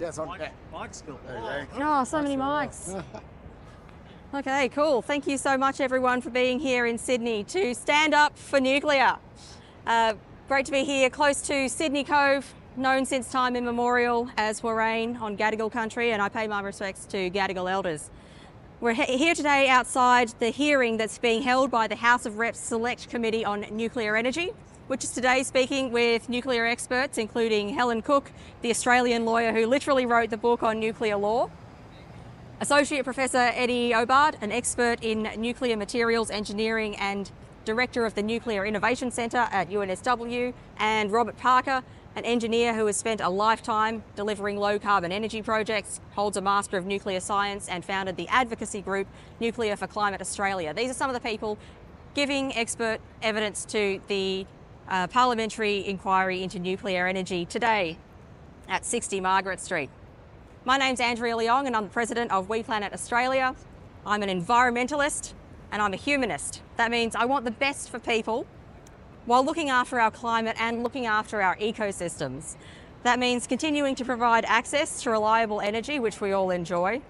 Yes, on Mike's cool. Oh, so many mics. Okay, cool. Thank you so much, everyone, for being here in Sydney to stand up for nuclear. Great to be here close to Sydney Cove, known since time immemorial as Warrane on Gadigal country, and I pay my respects to Gadigal elders. We're here today outside the hearing that's being held by the House of Reps Select Committee on Nuclear Energy, which is today speaking with nuclear experts, including Helen Cook, the Australian lawyer who literally wrote the book on nuclear law, Associate Professor Eddie Obard, an expert in nuclear materials engineering and Director of the Nuclear Innovation Centre at UNSW, and Robert Parker, an engineer who has spent a lifetime delivering low-carbon energy projects, holds a Master of Nuclear Science and founded the advocacy group Nuclear for Climate Australia. These are some of the people giving expert evidence to the parliamentary inquiry into nuclear energy today at 60 Margaret Street. My name's Andrea Leong and I'm the President of WePlanet Australia. I'm an environmentalist and I'm a humanist. That means I want the best for people while looking after our climate and looking after our ecosystems. That means continuing to provide access to reliable energy, which we all enjoy,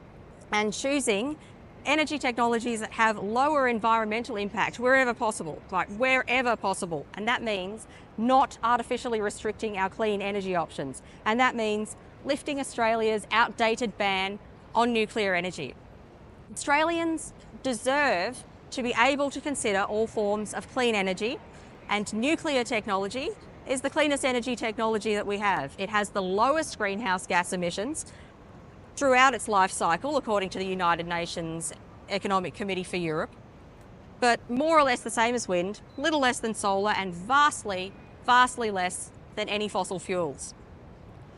and choosing energy technologies that have lower environmental impact wherever possible, And that means not artificially restricting our clean energy options. And that means lifting Australia's outdated ban on nuclear energy. Australians deserve to be able to consider all forms of clean energy, and nuclear technology is the cleanest energy technology that we have. It has the lowest greenhouse gas emissions throughout its life cycle, according to the United Nations Economic Committee for Europe, but more or less the same as wind, little less than solar, and vastly less than any fossil fuels.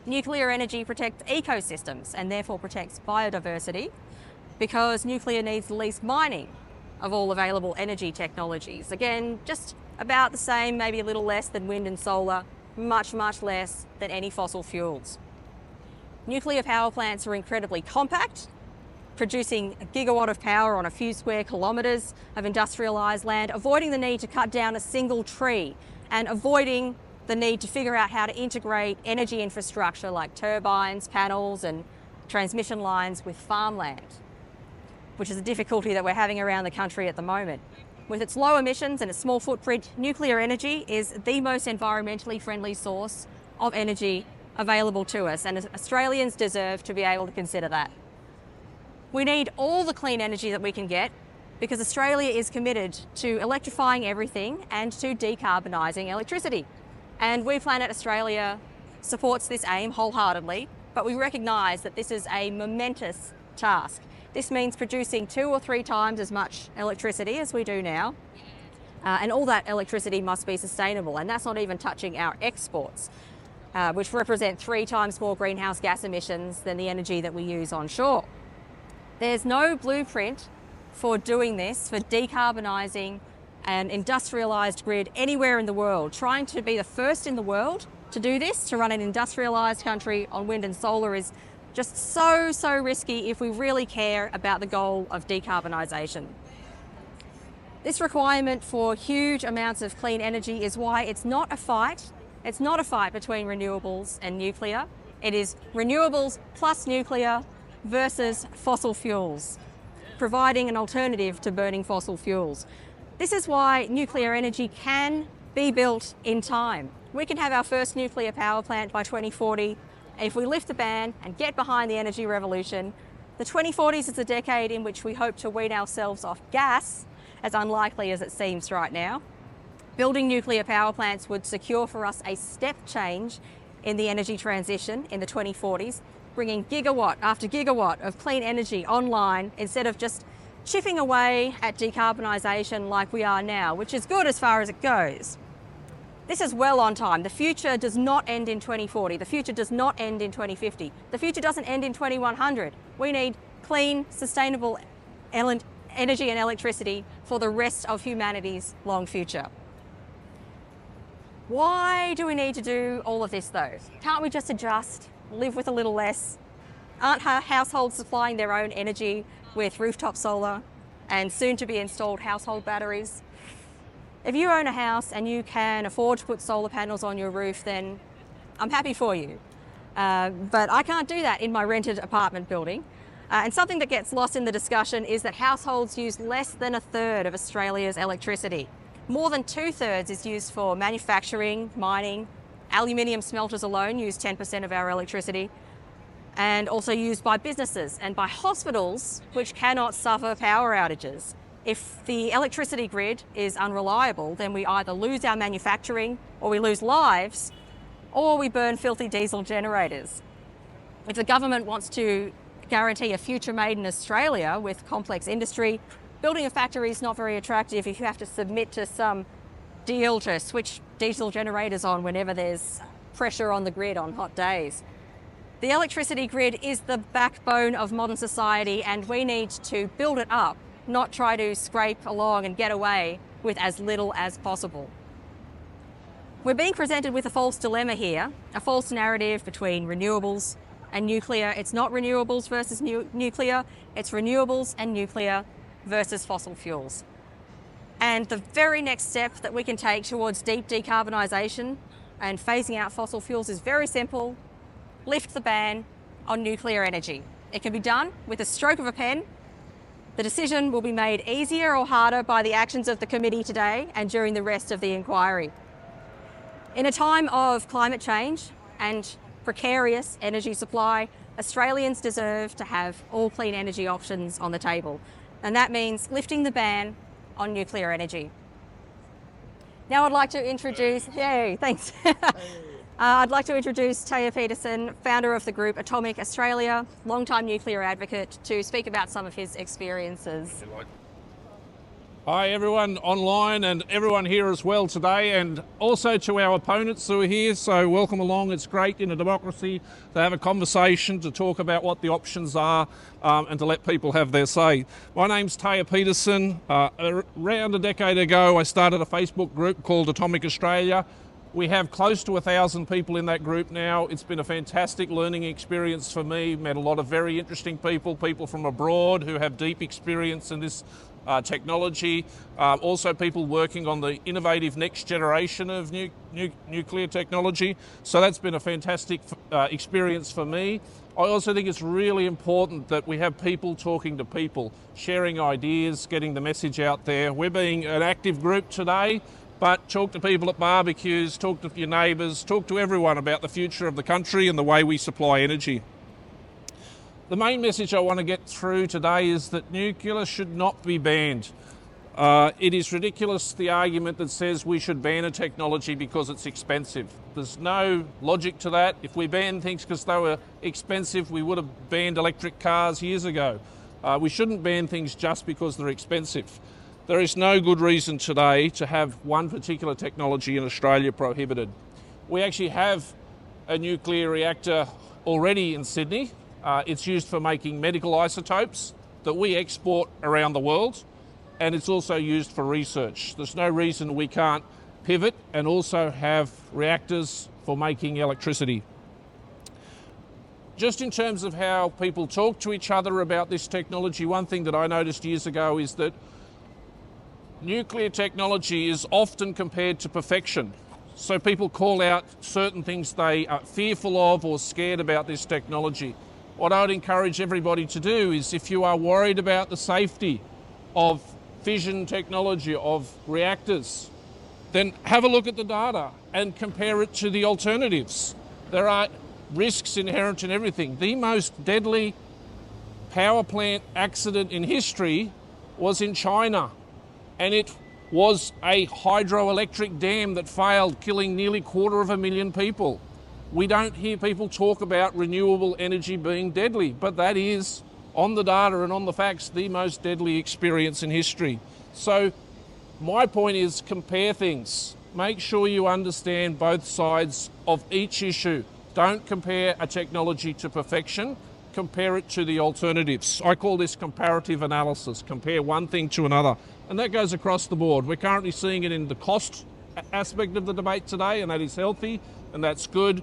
Nuclear energy protects ecosystems and therefore protects biodiversity because nuclear needs the least mining of all available energy technologies. Again, just about the same, maybe a little less than wind and solar, much less than any fossil fuels. Nuclear power plants are incredibly compact, producing a gigawatt of power on a few square kilometres of industrialised land, avoiding the need to cut down a single tree and avoiding the need to figure out how to integrate energy infrastructure like turbines, panels and transmission lines with farmland, which is a difficulty that we're having around the country at the moment. With its low emissions and its small footprint, nuclear energy is the most environmentally friendly source of energy available to us, and Australians deserve to be able to consider that. We need all the clean energy that we can get because Australia is committed to electrifying everything and to decarbonising electricity. And WePlanet Australia supports this aim wholeheartedly, but we recognise that this is a momentous task. This means producing 2 or 3 times as much electricity as we do now, and all that electricity must be sustainable, and that's not even touching our exports, which represent 3 times more greenhouse gas emissions than the energy that we use onshore. There's no blueprint for doing this, for decarbonising an industrialised grid anywhere in the world. Trying to be the first in the world to do this, to run an industrialised country on wind and solar, is just so risky if we really care about the goal of decarbonisation. This requirement for huge amounts of clean energy is why it's not a fight. It's not a fight between renewables and nuclear. It is renewables plus nuclear versus fossil fuels, providing an alternative to burning fossil fuels. This is why nuclear energy can be built in time. We can have our first nuclear power plant by 2040. If we lift the ban and get behind the energy revolution, the 2040s is a decade in which we hope to wean ourselves off gas, as unlikely as it seems right now. Building nuclear power plants would secure for us a step change in the energy transition in the 2040s, bringing gigawatt after gigawatt of clean energy online instead of just chipping away at decarbonisation like we are now, which is good as far as it goes. This is well on time. The future does not end in 2040. The future does not end in 2050. The future doesn't end in 2100. We need clean, sustainable energy and electricity for the rest of humanity's long future. Why do we need to do all of this though? Can't we just adjust, live with a little less? Aren't households supplying their own energy with rooftop solar and soon to be installed household batteries? If you own a house and you can afford to put solar panels on your roof, then I'm happy for you. but I can't do that in my rented apartment building. And something that gets lost in the discussion is that households use less than a third of Australia's electricity. More than 2/3 is used for manufacturing, mining. Aluminium smelters alone use 10% of our electricity, and also used by businesses and by hospitals, which cannot suffer power outages. If the electricity grid is unreliable, then we either lose our manufacturing, or we lose lives, or we burn filthy diesel generators. If the government wants to guarantee a future made in Australia with complex industry, building a factory is not very attractive if you have to submit to some deal to switch diesel generators on whenever there's pressure on the grid on hot days. The electricity grid is the backbone of modern society, and we need to build it up, not try to scrape along and get away with as little as possible. We're being presented with a false dilemma here, a false narrative between renewables and nuclear. It's not renewables versus nuclear, it's renewables and nuclear versus fossil fuels. And the very next step that we can take towards deep decarbonisation and phasing out fossil fuels is very simple: lift the ban on nuclear energy. It can be done with a stroke of a pen. The decision will be made easier or harder by the actions of the committee today and during the rest of the inquiry. In a time of climate change and precarious energy supply, Australians deserve to have all clean energy options on the table, and that means lifting the ban on nuclear energy. Now I'd like to introduce, thanks. I'd like to introduce Terje Petersen, founder of the group Atomic Australia, long-time nuclear advocate, to speak about some of his experiences. Hi everyone online and everyone here as well today, and also to our opponents who are here, so welcome along. It's great in a democracy to have a conversation, to talk about what the options are, and to let people have their say. My name's Terje Petersen. Around a decade ago I started a Facebook group called Atomic Australia. We have close to 1,000 people in that group now. It's been a fantastic learning experience for me. Met a lot of very interesting people from abroad who have deep experience in this technology, also people working on the innovative next generation of nuclear technology. So that's been a fantastic experience for me. I also think it's really important that we have people talking to people, sharing ideas, getting the message out there. We're being an active group today, but talk to people at barbecues, talk to your neighbours, talk to everyone about the future of the country and the way we supply energy. The main message I want to get through today is that nuclear should not be banned. It is ridiculous, the argument that says we should ban a technology because it's expensive. There's no logic to that. If we ban things because they were expensive, we would have banned electric cars years ago. We shouldn't ban things just because they're expensive. There is no good reason today to have one particular technology in Australia prohibited. We actually have a nuclear reactor already in Sydney. It's used for making medical isotopes that we export around the world, and it's also used for research. There's no reason we can't pivot and also have reactors for making electricity. Just in terms of how people talk to each other about this technology, one thing that I noticed years ago is that nuclear technology is often compared to perfection. So people call out certain things they are fearful of or scared about this technology. What I would encourage everybody to do is, if you are worried about the safety of fission technology, of reactors, then have a look at the data and compare it to the alternatives. There are risks inherent in everything. The most deadly power plant accident in history was in China, and it was a hydroelectric dam that failed, killing nearly 250,000 people. We don't hear people talk about renewable energy being deadly, but that is, on the data and on the facts, the most deadly experience in history. So my point is, compare things. Make sure you understand both sides of each issue. Don't compare a technology to perfection, compare it to the alternatives. I call this comparative analysis. Compare one thing to another. And that goes across the board. We're currently seeing it in the cost aspect of the debate today, and that is healthy, and that's good.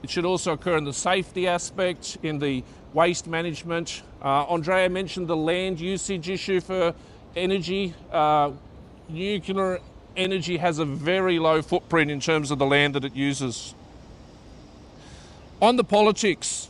It should also occur in the safety aspect, in the waste management. Andrea mentioned the land usage issue for energy. Nuclear energy has a very low footprint in terms of the land that it uses. On the politics,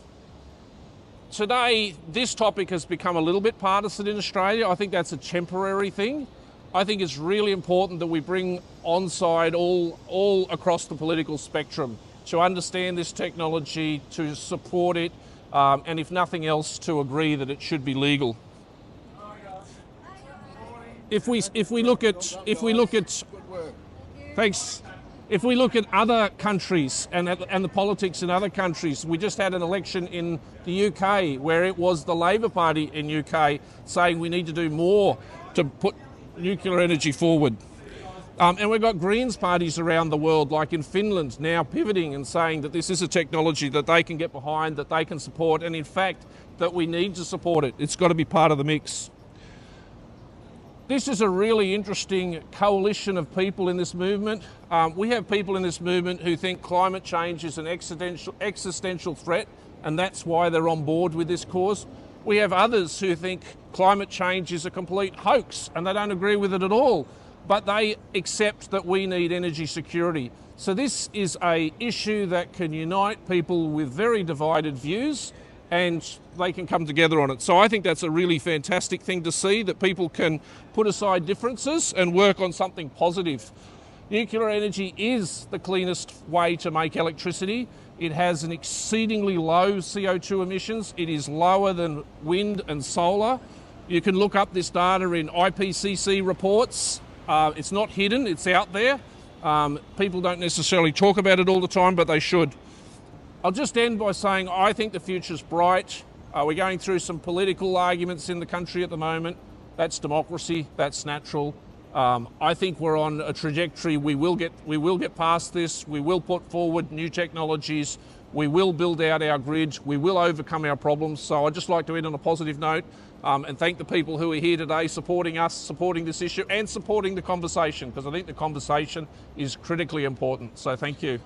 today this topic has become a little bit partisan in Australia. I think that's a temporary thing. I think it's really important that we bring on side all across the political spectrum to understand this technology, to support it, and if nothing else, to agree that it should be legal. If we look at thanks. If we look at other countries and the politics in other countries, we just had an election in the UK where it was the Labor Party in UK saying we need to do more to put nuclear energy forward. And we've got Greens parties around the world, like in Finland, now pivoting and saying that this is a technology that they can get behind, that they can support, and in fact, that we need to support it. It's got to be part of the mix. This is a really interesting coalition of people in this movement. We have people in this movement who think climate change is an existential threat, and that's why they're on board with this cause. We have others who think climate change is a complete hoax, and they don't agree with it at all, but they accept that we need energy security. So this is an issue that can unite people with very divided views, and they can come together on it. So I think that's a really fantastic thing to see, that people can put aside differences and work on something positive. Nuclear energy is the cleanest way to make electricity. It has an exceedingly low CO2 emissions. It is lower than wind and solar. You can look up this data in IPCC reports. It's not hidden, it's out there. People don't necessarily talk about it all the time, but they should. I'll just end by saying I think the future's bright. We're going through some political arguments in the country at the moment. That's democracy, that's natural. I think we're on a trajectory. We will get past this. We will put forward new technologies. We will build out our grid. We will overcome our problems. So I'd just like to end on a positive note and thank the people who are here today supporting us, supporting this issue and supporting the conversation, because I think the conversation is critically important. So thank you.